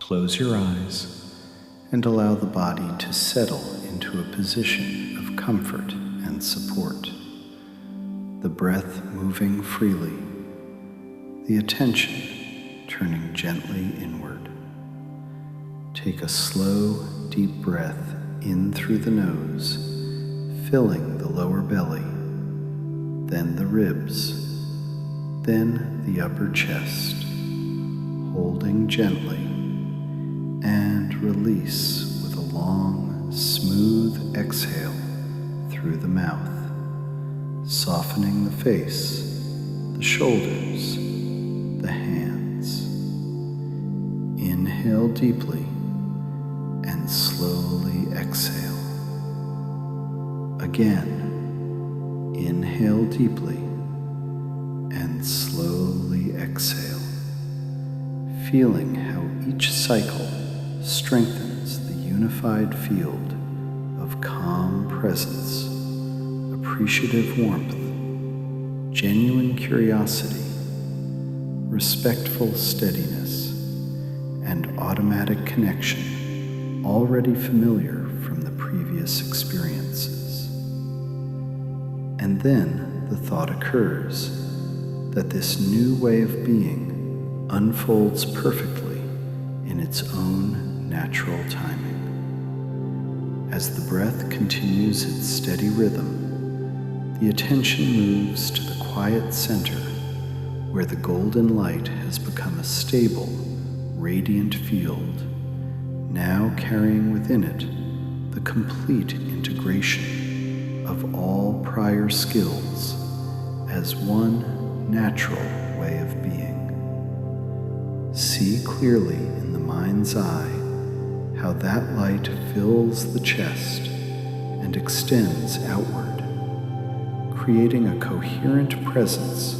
Close your eyes and allow the body to settle into a position of comfort and support. The breath moving freely, the attention turning gently inward. Take a slow, deep breath in through the nose, filling the lower belly, then the ribs, then the upper chest, holding gently, and release with a long, smooth exhale through the mouth, softening the face, the shoulders, the hands. Inhale deeply and slowly exhale. Again, inhale deeply and slowly exhale, feeling how each cycle strengthens the unified field of calm presence, appreciative warmth, genuine curiosity, respectful steadiness, and automatic connection already familiar from the previous experiences. And then the thought occurs that this new way of being unfolds perfectly in its own natural timing. As the breath continues its steady rhythm, the attention moves to the quiet center where the golden light has become a stable, radiant field, now carrying within it the complete integration of all prior skills as one natural way of being. See clearly in the mind's eye how that light fills the chest and extends outward, creating a coherent presence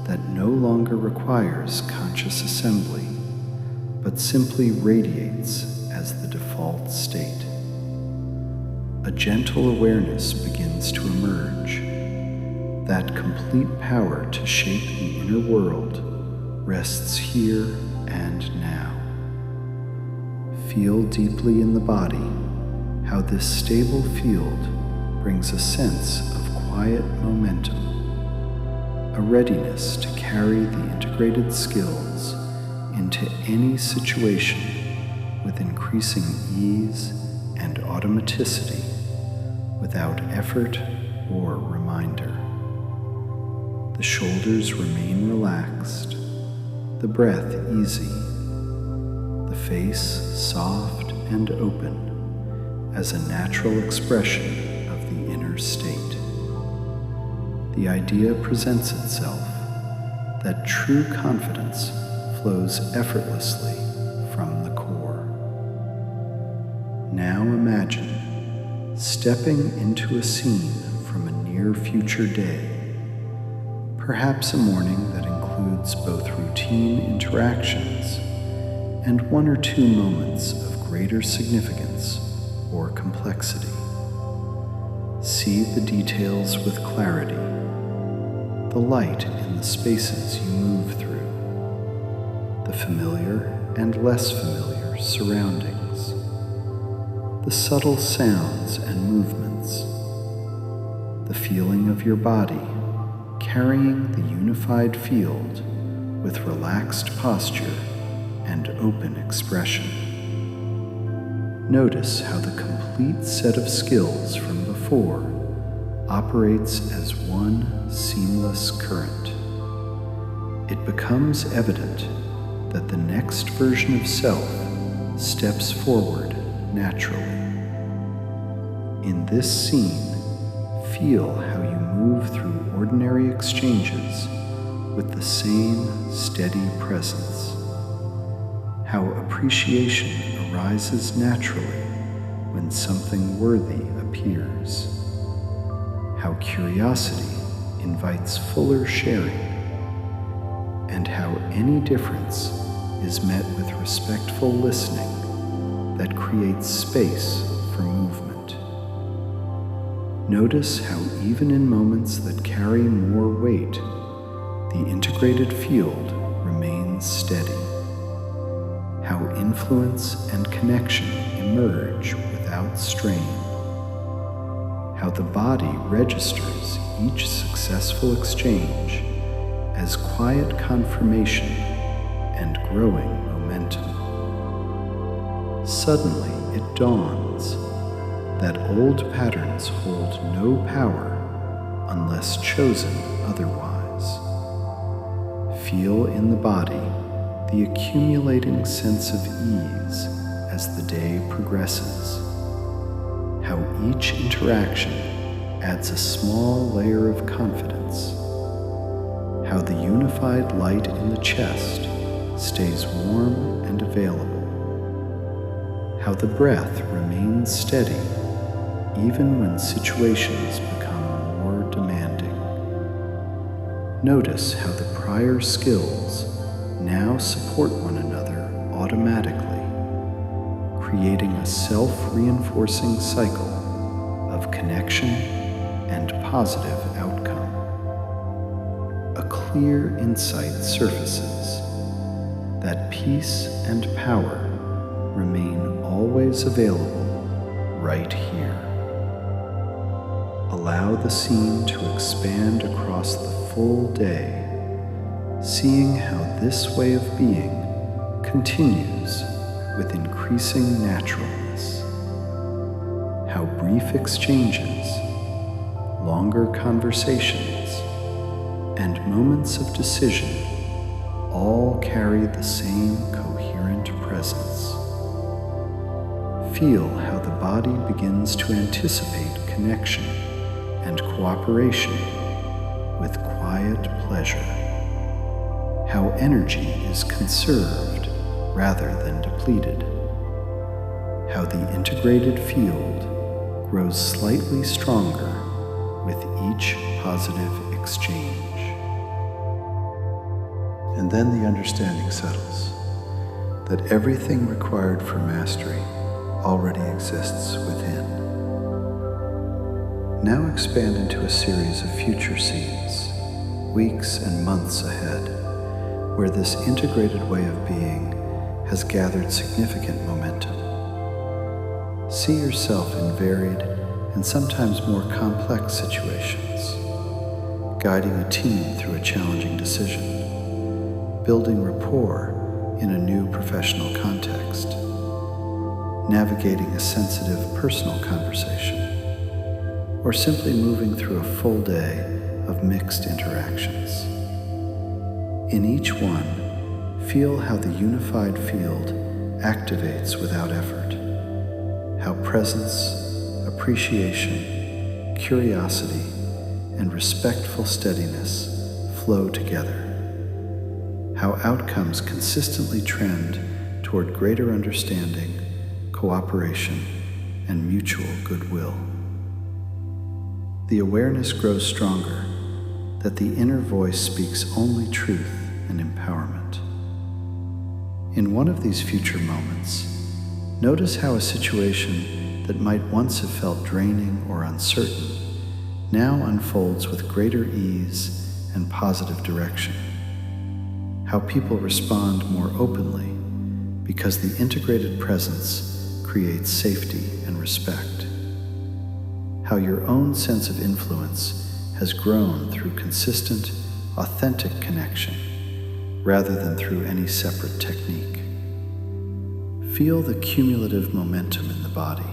that no longer requires conscious assembly, but simply radiates as the default state. A gentle awareness begins to emerge. That complete power to shape the inner world rests here and now. Feel deeply in the body how this stable field brings a sense of quiet momentum, a readiness to carry the integrated skills into any situation with increasing ease and automaticity without effort or reminder. The shoulders remain relaxed, the breath easy, the face soft and open as a natural expression of the inner state. The idea presents itself that true confidence flows effortlessly from the core. Now imagine stepping into a scene from a near future day, perhaps a morning that includes both routine interactions and one or two moments of greater significance or complexity. See the details with clarity, the light in the spaces you move through, the familiar and less familiar surroundings, the subtle sounds and movements, the feeling of your body carrying the unified field with relaxed posture and open expression. Notice how the complete set of skills from before operates as one seamless current. It becomes evident that the next version of self steps forward naturally. In this scene, feel how you move through ordinary exchanges with the same steady presence, how appreciation arises naturally when something worthy appears, how curiosity invites fuller sharing, and how any difference is met with respectful listening that creates space for movement. Notice how even in moments that carry more weight, the integrated field remains steady, how influence and connection emerge without strain, how the body registers each successful exchange as quiet confirmation and growing momentum. Suddenly it dawns that old patterns hold no power unless chosen otherwise. Feel in the body the accumulating sense of ease as the day progresses, how each interaction adds a small layer of confidence, how the unified light in the chest stays warm and available, how the breath remains steady even when situations become more demanding. Notice how the prior skills now support one another automatically, creating a self-reinforcing cycle of connection and positive outcome. A clear insight surfaces that peace and power remain always available right here. Allow the scene to expand across the full day, seeing how this way of being continues with increasing naturalness, how brief exchanges, longer conversations, and moments of decision all carry the same coherent presence. Feel how the body begins to anticipate connection and cooperation with quiet pleasure, how energy is conserved rather than depleted, how the integrated field grows slightly stronger with each positive exchange. And then the understanding settles that everything required for mastery already exists within. Now expand into a series of future scenes, weeks and months ahead, where this integrated way of being has gathered significant momentum. See yourself in varied and sometimes more complex situations, guiding a team through a challenging decision, building rapport in a new professional context, navigating a sensitive personal conversation, or simply moving through a full day of mixed interactions. In each one, feel how the unified field activates without effort, how presence, appreciation, curiosity, and respectful steadiness flow together, how outcomes consistently trend toward greater understanding, cooperation, and mutual goodwill. The awareness grows stronger that the inner voice speaks only truth and empowerment. In one of these future moments, notice how a situation that might once have felt draining or uncertain now unfolds with greater ease and positive direction, how people respond more openly because the integrated presence creates safety and respect, how your own sense of influence has grown through consistent, authentic connection rather than through any separate technique. Feel the cumulative momentum in the body,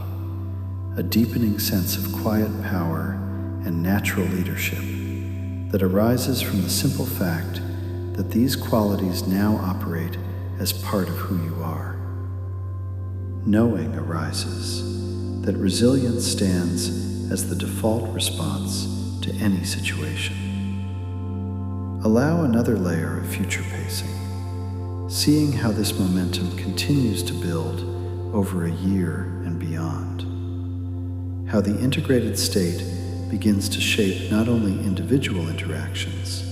a deepening sense of quiet power and natural leadership that arises from the simple fact that these qualities now operate as part of who you are. Knowing arises that resilience stands as the default response to any situation. Allow another layer of future pacing, seeing how this momentum continues to build over a year and beyond. How the integrated state begins to shape not only individual interactions,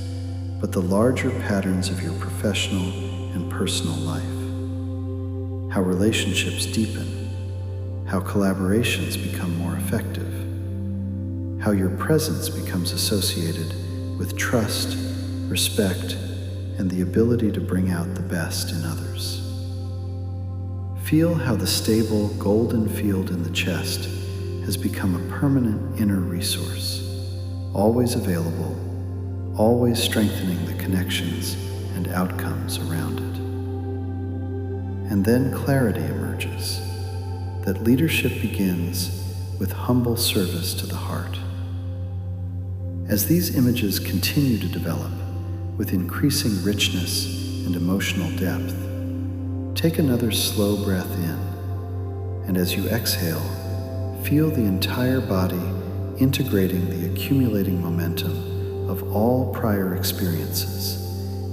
but the larger patterns of your professional and personal life. How relationships deepen, how collaborations become more effective, how your presence becomes associated with trust, respect, and the ability to bring out the best in others. Feel how the stable golden field in the chest has become a permanent inner resource, always available, always strengthening the connections and outcomes around it. And then clarity emerges, that leadership begins with humble service to the heart. As these images continue to develop with increasing richness and emotional depth, take another slow breath in, and as you exhale, feel the entire body integrating the accumulating momentum of all prior experiences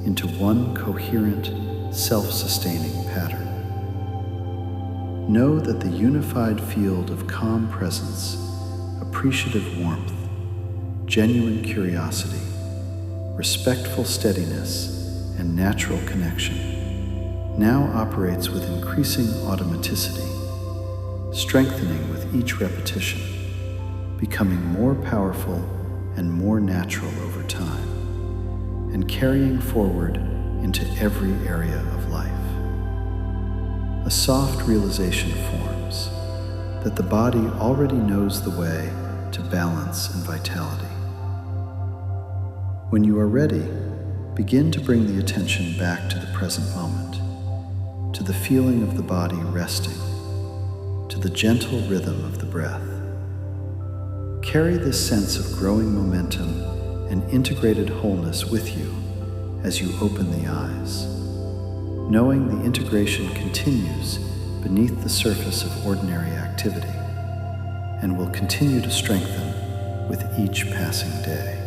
into one coherent, self-sustaining pattern. Know that the unified field of calm presence, appreciative warmth, genuine curiosity, respectful steadiness, and natural connection now operates with increasing automaticity, strengthening with each repetition, becoming more powerful and more natural over time, and carrying forward into every area of life. A soft realization forms that the body already knows the way to balance and vitality. When you are ready, begin to bring the attention back to the present moment, to the feeling of the body resting, to the gentle rhythm of the breath. Carry this sense of growing momentum and integrated wholeness with you as you open the eyes, knowing the integration continues beneath the surface of ordinary activity and will continue to strengthen with each passing day.